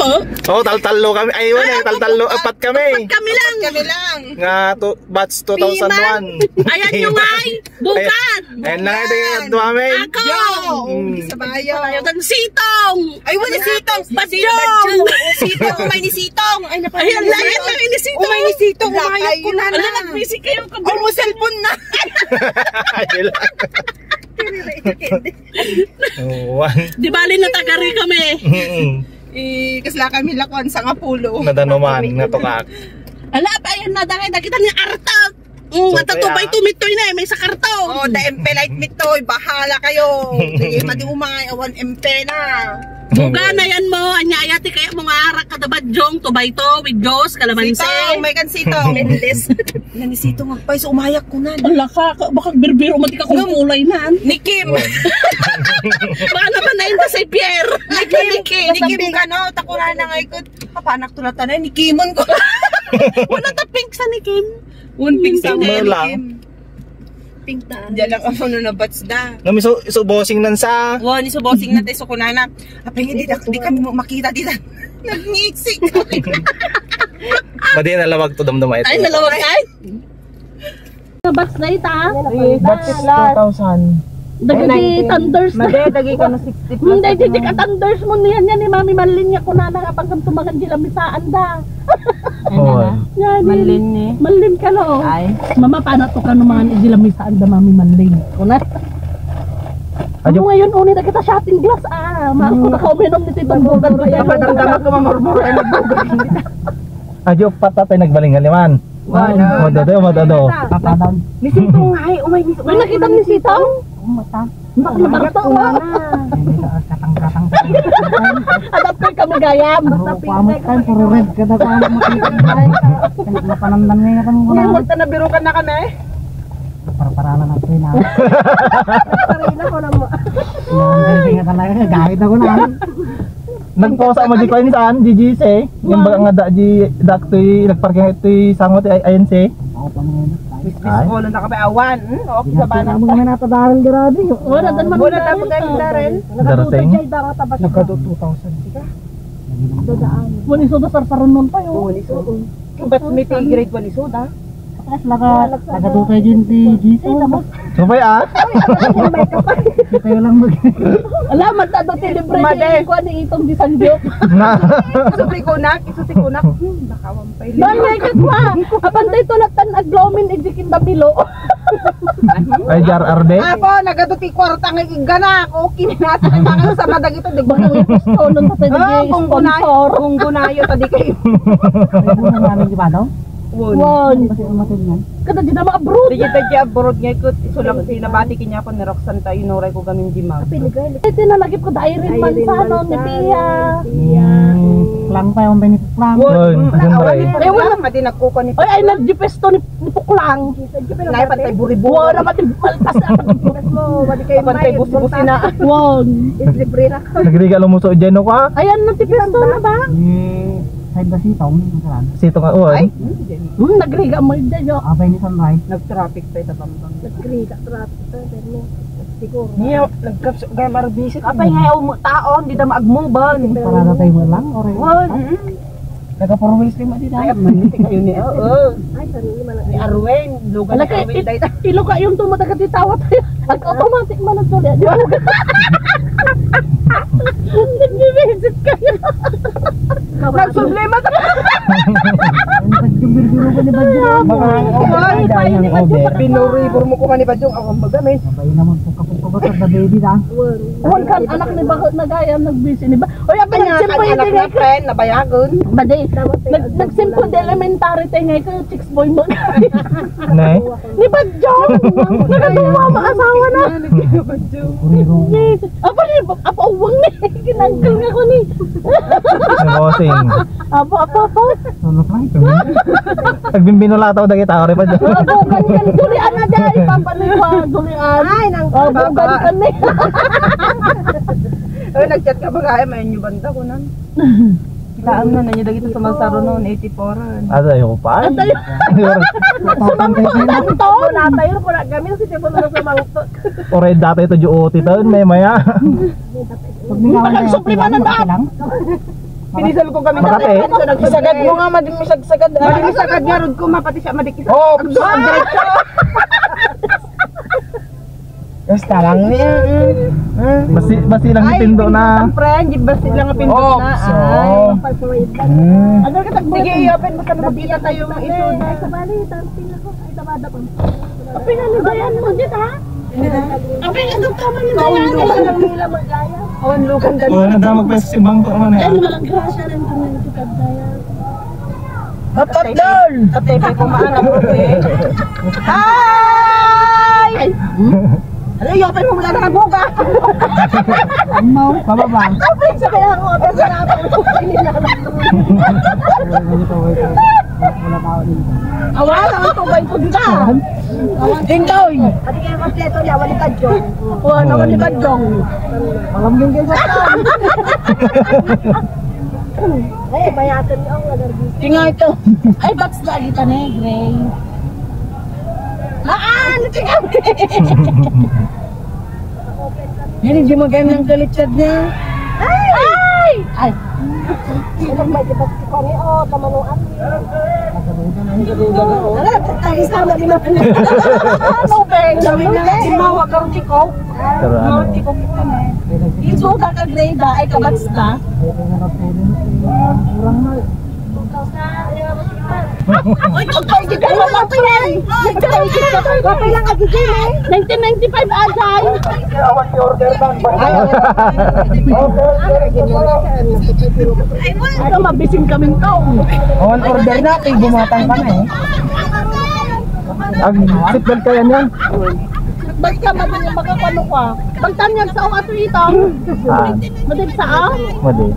po. Oo, tal-talo kami. Ay, wala, tal-talo. Apat kami. Kami lang. Nga, batch 2001. Ayan yung ay. Bukan. Ayan na, ito kami. Ako. Sa bayo. Dan Sitong. Ay, wala Sitong. Badyong. Sitong, umay ni Sitong. Ay, Ayan, lahat lang ni Sitong. umay ni Sitong. Umayag ko na na. Ala, nag-busy kayo. Oh, mo cellphone na. Ayun lang. Di bali na tagari kami. Kasla kami lakon sa Ngapulo. Nadanuman, natukak. Ala, pa yan na dahil nakita niya artak. Matatubay tumitoy na may sa karto. Oh, the MP light mitoy. Bahala kayo. Sige, madi umay. Awan MP na. Buga na yan mo. Anya ayati kaya mga arak kadabadyong. Tubay to with Diyos, kalamansi. Sitong, may kan Sitong. Mendes. Nani Sitong magpay. So umayak ko na. Ala ka, baka birbiro mati ka kung kulay na. Ni Kim. Baka naman na yun sa Pierre. Ni Kim ka no. Takunan na nga ikot. Papanak tulatan na. Ni Kimon ko. Wala ta pink sa ni Kim. Un pink sa Pink ni lang. Kim. Pink ta. Diyan lang ako na bats da. Nami so bossing nan sa. Wow, ni subosing natin so kunana. Apay hindi di kami makita dito. Nagnisik. Madi na lawag to damdamay ito. Ay, nalawag ay. Bats na ita. Batch 2000. Dagadi thunders na. Made dagi ka no 60 plus. Hindi, di ka thunders mo niyan ni Mami Manlin niya ko na kapag tumagan sila misaan da. Manlin ni. Manlin ka no. Ay. Mama, paano to ka naman sila misaan da Mami Manlin? Kuna. Ano ngayon uni na kita shotting glass Maako na kauminom ni Tibang Bogan pa yan. Padamdaman ko mamurmur ay nagbogan. Adyo patatay nagbalingan liman. Wala. Madado. Ni Sitong ay umay ni. May nakita ni Sitong? Mata. Bakit nabarto mo? Katang-katang. Adapter kami gayam. Pamot kan puro red ka na kamo makita. Napanamdam niya kan mo. Wala na biro kan na kami. Para-paralan na pina. Parina ko na mo. Hindi nga talaga gahit ako na. Nagposa mo di ko ini saan GGC. Yung baga nga da di daktoy nagparking itoy sangot ay INC. Bis ko lang na kami awan. Okay sa bana. Mga natadaran grabe. Wala dan man. Wala na po kami darin. Darasing. Nagkado 2,000 ka. Muni sudo sarparon nun pa yun. Wali so. Ba't may grade 1 iso da? Lagadukay din di GC. Supay Tayo lang mag... Alamat na daw tilibre ko ani itong disangyo. Isuti kunak. Nakawampay. Bangay ka pa. Apantay tulatan aglomin ejikin dabilo. Ay JRRD. Apo nagaduti kwarta nga igana ako kinasa kang sa madag ito dig Bangay gusto nun sa tayong sponsor. Kung gunayo tadi kayo. Ano namin di ba daw? Won. Kasi umatid yan. Kada di na makabrod. Di kita kaya abroad nga ko isulang pinabati kinya ko ni Roxanne tayo inuray ko gamin di mag. Ito na lagip ko dairin man sa ano ni Pia. Lang pa yung benefit lang. Eh wala mati nagkuko ni. Ay nagjipesto ni Puklang. Nay pantay buribo. Wala mati maltas na mo, mati kay pantay busi na. Won. Libre na. Nagregalo mo so Jeno ka. Ayan nagjipesto na ba? Side ba sitong? Sito ka oy. Nagriga mo dyan. Abay ni Sunrise. Nag-traffic pa ita bambang. Nagriga traffic pa pero siguro. Niya nagkaps gay marbisi. Apay nga taon di da maagmuban. Para tayo mo lang. Won. Nagka-forways rin mati Ay tayo. maniti kayo ni. Oo. Ay sanili man Ni Arwen, lugar ni Arwen day. ilo ka yung tumataga di tawat. At automatic man ang tuloy. Di ba? Nag-visit kayo. Nagproblema ta. Nagbibiro ko ni Badyo. Pinuribor mo ko ni Badyong ang magamin. Sabay naman po kapag sa baby da. Won kan anak ni Bakot nagayam nagbisi ni ba. Oy apa nagsimpo Anak na friend nabayagon. Bade. Nagsimpo de elementary tay ngay ko chicks boy mo. Nay. Ni Badyong. Nagatuwa maasawa na. Kuriro. Apa ni apa uwang ni kinangkal nga ko ni. Bossing. Apa. Sulok lang. Nagbimbinula taw dagit ako rin pa. Bukan kan dulian aja ipapaniwa dulian. Ay nang bukan kan ni. Nag-chat ka ba kaya may new banda ko nan. Kitaan na niya dagito sa Mansaro noon 84. Ayo pa. Tanto natayo po na kami si tipo na sa mangto. Ore data ito duty taon may maya. Pag mingawan tayo. Suplimanan na. Pinisal ko kami. Makati. Isagad mo nga, madimisag-sagad. Madimisagad nga, rod ko, mapati siya madikisa. Oo, ang diretso. Basta lang niya. Basi lang ipindo na. Friend, basi lang ang pindo na. Ano ka tagbo? Sige, i-open mo ka na magkita tayo ng ito. Ay, sabali, tansin ako. Ay, tabada pa. Pinanibayan mo dito, ha? Ang pinanong ka man yung bayan. Ay, lang nila magaya. Awan, lukan ka. Wala na magpasimbang ko naman Ay, eh. walang grasya rin kung yung tukad daya. Dapat doon! Tatay, kumaan ako eh. Ay! Ano, i-open mo mula na kabuga. Mau, pababa. Open sa kaya ako. Kasi na ako. Wala tao dito. Awan, ang tubay ko dito. Dindoy! Pati kayo kompleto niya, wali ka dyan. Wala, wali ka dyan. Malambing kayo sa kan. Ay, bayatan niyo ang alergy. Tinga ito. Ay, box lagi ta na gray. Ano tinga? Hindi mo ganyan ng kalitsad niya. Ay! Ay! Ilang may dibat si Kani, o, tamanuan. Ano, tayo sama din na po. Ano, Beng? Sabi na, simawag ka rin tiko. Pero ano. Tiko kita na. Iso ka ka-grade ba? Ay, kabats ka? Kurang na. Ay, kagkagid ka naman ito yan. Nagkagid ka. Kapay lang kagid eh. 1995 ajay! Ito, mabising kaming taong. On order natin, bumatang ka na eh. Ang seatbelt kaya niyan. Ba't ka madali makapano ka? Pagtanyag sa umato ito. Madali sa Madi.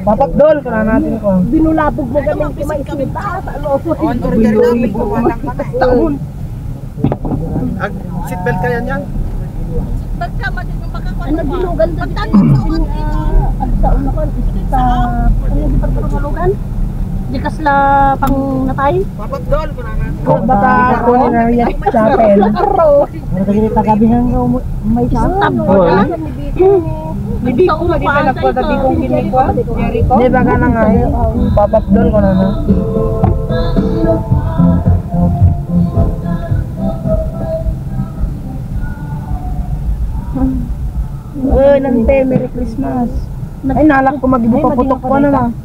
Papakdol ka na natin ko. binulabog mo kaming kimaisita sa loso. On order natin, bumatang ka na eh. Ang seatbelt kaya niyan. Ba't ka madali makapano ka? Nagbilugan din. Pagtanyag sa umato ito. At sa una ko, sa ano di pagkalugan? Di kasla pang natay? Papakdol ka na natin. Baka culinary at chapel. Ano ka ganit tagabihan ka may Stab tao? mo na? Hindi ko magdala ko dati kong ginikwa. Hindi ba ka na nga eh. Papakdol ka na na. Uy, nante, Merry Christmas. Ay, nalak ko mag-ibupaputok ko na lang.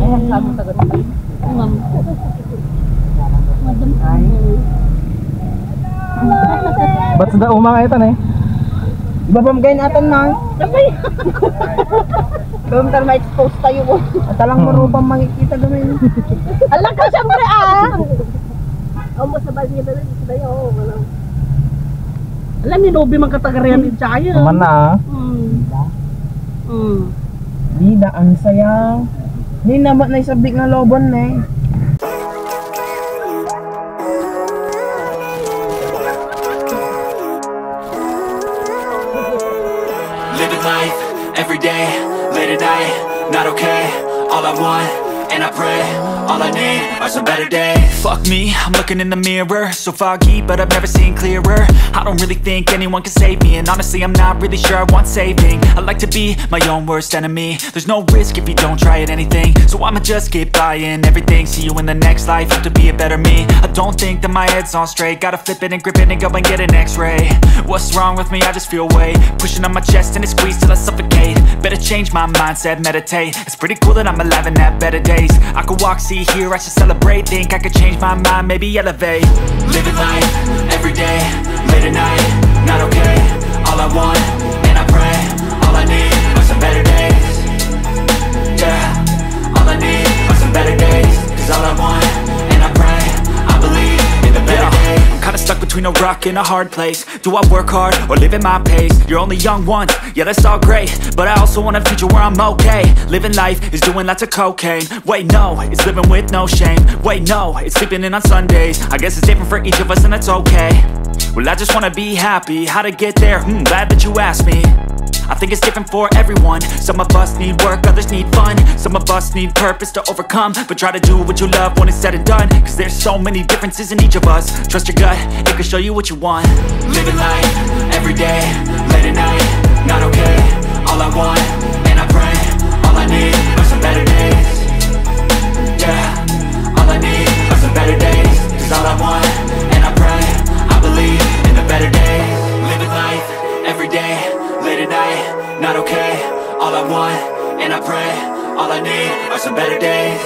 Ayan, saan mo taga rin? Ma'am. Madam. Ba't sa dauma nga ito eh? Iba ba magayin atan na? Gawin tayo ma-expose tayo ko. At talang marupang makikita gamay. Alam ka siyempre Ang masabal niya na rin sila alam ni Nobi magkatagarihan din siya yun. Naman na Lida, ang sayang. Hindi naman na isabik na lobon na eh. Living life, everyday, late at night, not okay. All I want, and I pray, all I need are some better days. Fuck me, I'm looking in the mirror, so foggy, but I've never seen clearer. I don't really think anyone can save me, and honestly I'm not really sure I want saving. I like to be my own worst enemy. There's no risk if you don't try at anything, so I'ma just keep buying everything. See you in the next life, have to be a better me. I don't think that my head's on straight, gotta flip it and grip it and go and get an x-ray. What's wrong with me? I just feel weight pushing on my chest and it squeezes till I suffocate. Better change my mindset, meditate. It's pretty cool that I'm alive and have better days. I could walk, see, hear, I should celebrate. Think I could change my mind, maybe elevate. Living life, everyday, late at night, not okay. All I want, and I pray, all I need are some better days. Yeah, all I need are some better days. Cause all I want, and I pray, I believe in the better days. I'm kinda stuck between a rock and a hard place. Do I work hard or live at my pace? You're only young once, yeah that's all great, but I also want a future where I'm okay. Living life is doing lots of cocaine. Wait no, it's living with no shame. Wait no, it's sleeping in on Sundays. I guess it's different for each of us and that's okay. Well I just wanna be happy, how to get there? Glad that you asked me. I think it's different for everyone. Some of us need work, others need fun. Some of us need purpose to overcome. But try to do what you love when it's said and done, cause there's so many differences in each of us. Trust your gut, it can show you what you want. Living life, everyday, late at night, not okay. All I want, and I pray, all I need are some better days. Yeah, all I need are some better days. Cause all I want, and I pray, I believe in the better days. Living life, everyday, late at night, not okay. All I want, and I pray, all I need are some better days.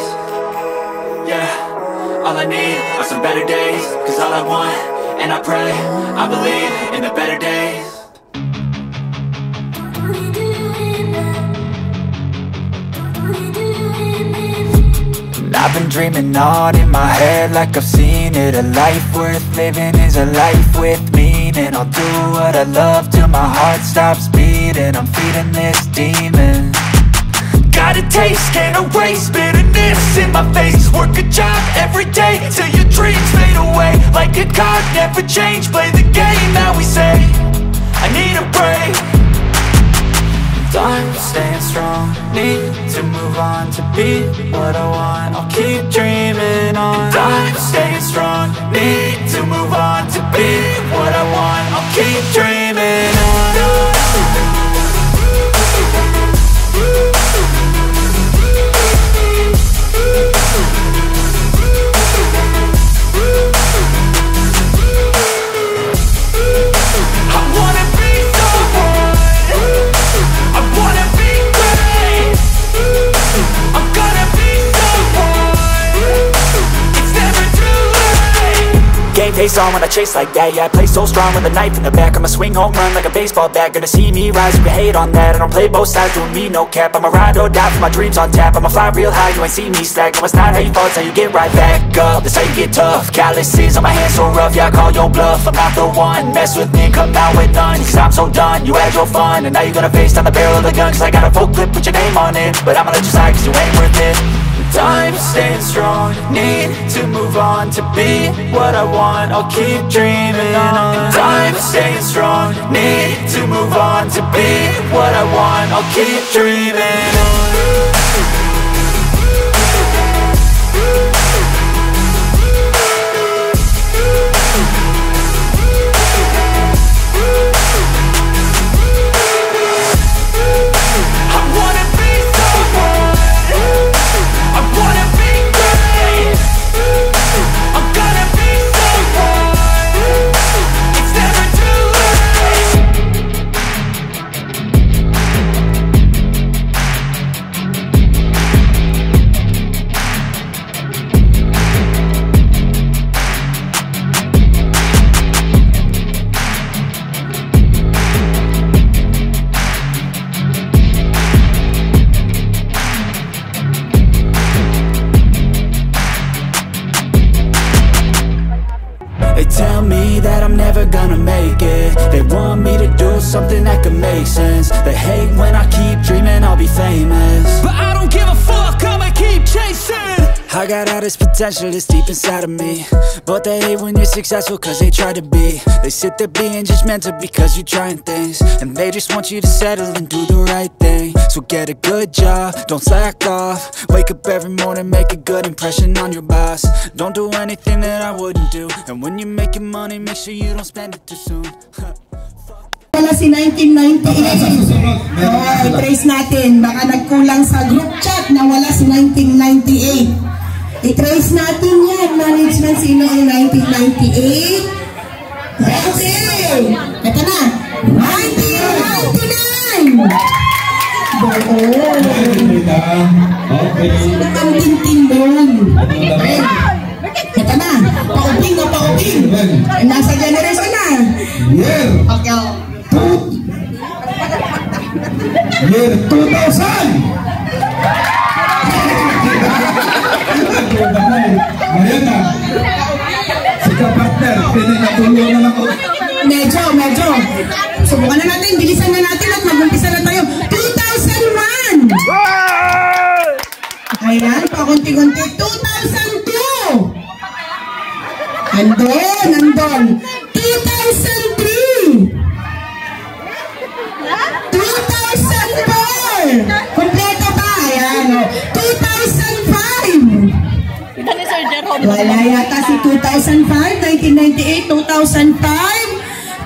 Yeah, all I need are some better days. Cause all I want, and I pray, I believe in the better days. I've been dreaming on in my head like I've seen it. A life worth living is a life with meaning. I'll do what I love till my heart stops beating. I'm feeding this demon. Got a taste, can't erase bitterness in my face. Work a job every day till your dreams fade away. Like a card, never change, play the game that we say. I need a break. I'm staying strong, need to move on to be what I want. I'll keep dreaming on. I'm staying strong, need to move on to be what I want. I'll keep dreaming on. Face on when I chase like that. Yeah, I play so strong with a knife in the back. I'ma swing home run like a baseball bat. Gonna see me rise, you can hate on that. I don't play both sides, doing me no cap. I'ma ride or die for my dreams on tap. I'ma fly real high, you ain't see me slack. No, it's not how you fall, it's how you get right back up. That's how you get tough. Calluses on my hands so rough, yeah, I call your bluff. I'm not the one, mess with me, come out with none. Cause I'm so done, you had your fun. And now you're gonna face down the barrel of the gun. Cause I got a full clip, put your name on it. But I'ma let you slide cause you ain't worth it. I'm staying strong, need to move on to be what I want. I'll keep dreaming on. I'm staying strong, need to move on to be what I want. I'll keep dreaming on. They tell me that I'm never gonna make it. They want me to do something that could make sense. They hate when I keep dreaming I'll be famous, but I don't give a fuck, I'ma keep chasing. I got all this potential that's deep inside of me, but they hate when you're successful cause they try to be. They sit there being judgmental because you're trying things, and they just want you to settle and do the right thing. So get a good job, don't slack off. Wake up every morning, make a good impression on your boss. Don't do anything that I wouldn't do, and when you're making money, make sure you don't spend it too soon. Wala si 1998. I-trace natin. Baka nagkulang sa group chat na wala si 1998. I-trace natin yan. Management, sino ang 1998? Okay. Ito na. 1999. Sino ang tintin-tin okay. Ito na. Paubing o paubing. Nasa generation na. Okay. Year 2000. Ayan na. Sige partner, pinatulungan ako. Medyo. Subukan na natin, bilisan na natin at mag-umpisa na tayo. 2001! Ayan, pakunti-kunti. 2002! Nandun. 2003! 2004! Wala yata si 2005, 1998, 2005,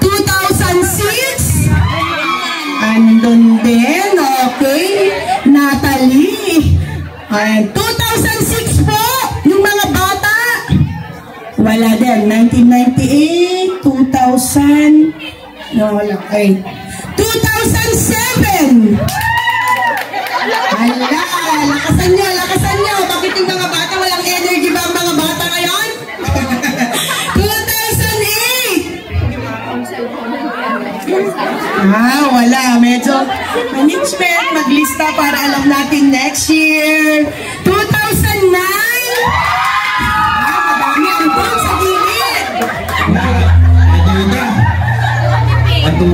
2006. Andun din, okay. Natalie. Ayan, 2006 po, yung mga bata. Wala din, 1998, 2000. No, wala. Okay. 2007. Ala, lakasan nyo, lakasan nyo. Bakit yung mga bata, walang energy ba ang mga bata ngayon? 2008. Wala. Medyo management, maglista para alam natin next year. 2009. Madami ang bang sa gilid. Ito.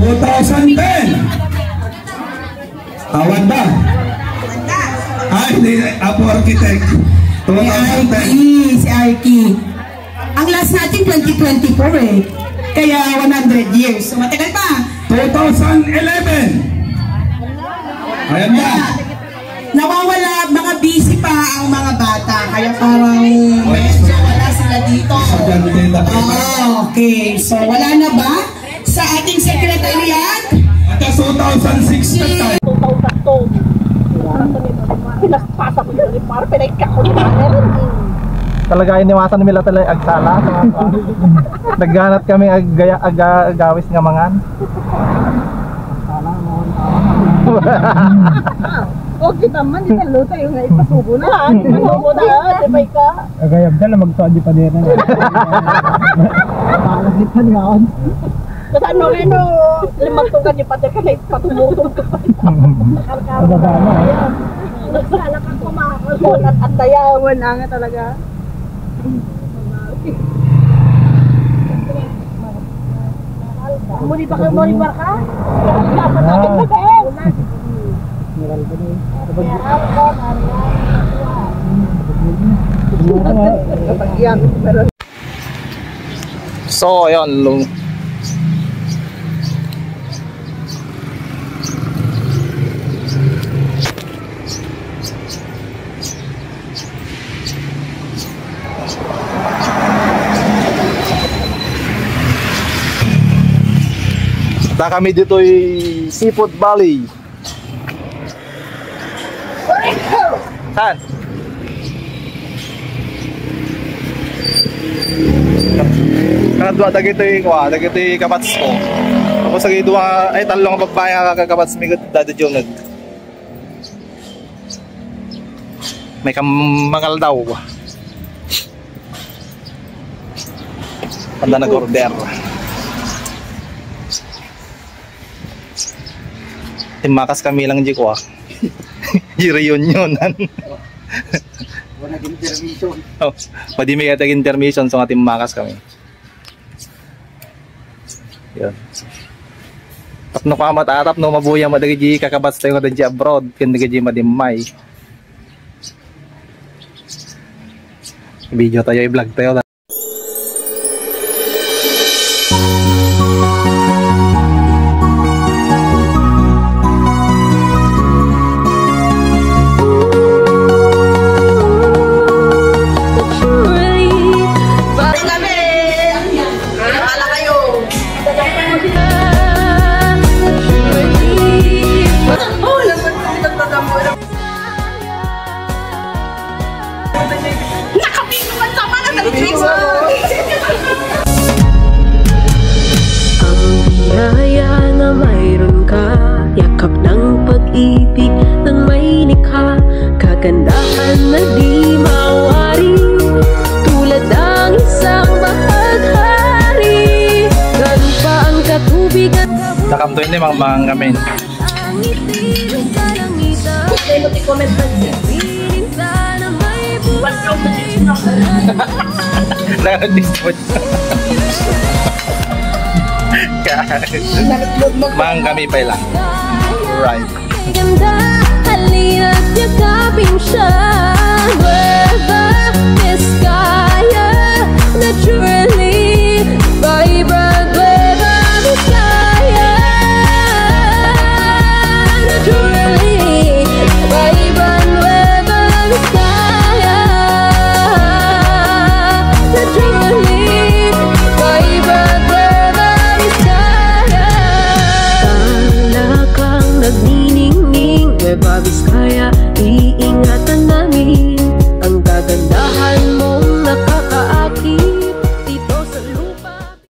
2010. Tawad ba? Ay, hindi. Apo Architect. Si Arky. Ang last natin 2024 eh. Kaya 100 years. So matagal pa. 2011. Ayan na. Nawawala, mga busy pa ang mga bata. Kaya parang medyo wala sila dito. Okay. So wala na ba sa ating secretariat? Ito 2006 na tayo. 2002. Pinaspasa ko yun. Para pinagka ko yun. Talaga iniwasan nila talaga agsala. Nagganat kami agawis nga mangan. O kita man, di ka luto yung ipasubo na. Ipasubo na, di ba ka? Agayab na magtuan di pa din. Palagitan nga on. Kasi ano, limagtugan yung pader ka na ipatumutong ka pa. Bababa na. Nagsala ka kumakakul at dayawan na nga talaga. Muribar ka? Dapat natin magain. So, ayun. Na kami dito ay Seafood Valley. Saan? Kanadwa dagito yung kabats ko. Tapos lagi dua ay talong babae nga kakabats migot dado jungad. May kamangal daw. Panda nag-order. Timakas kami lang di ko reunionan. Wala intermission. Oh, pwede may atag intermission so nga timakas kami. Yan. Tapno ka matatap no mabuya madagi kakabats tayo kada di abroad ken dagi madimay. Video tayo i-vlog tayo. Kagandahan na di mawari, tulad ng isang bahaghari. Ganun pa ang katubig at Nakamto ini mga gamin. comment na siya. Nag-dispute. Mang kami pa lang. Right. ganda, halina't yakapin siya.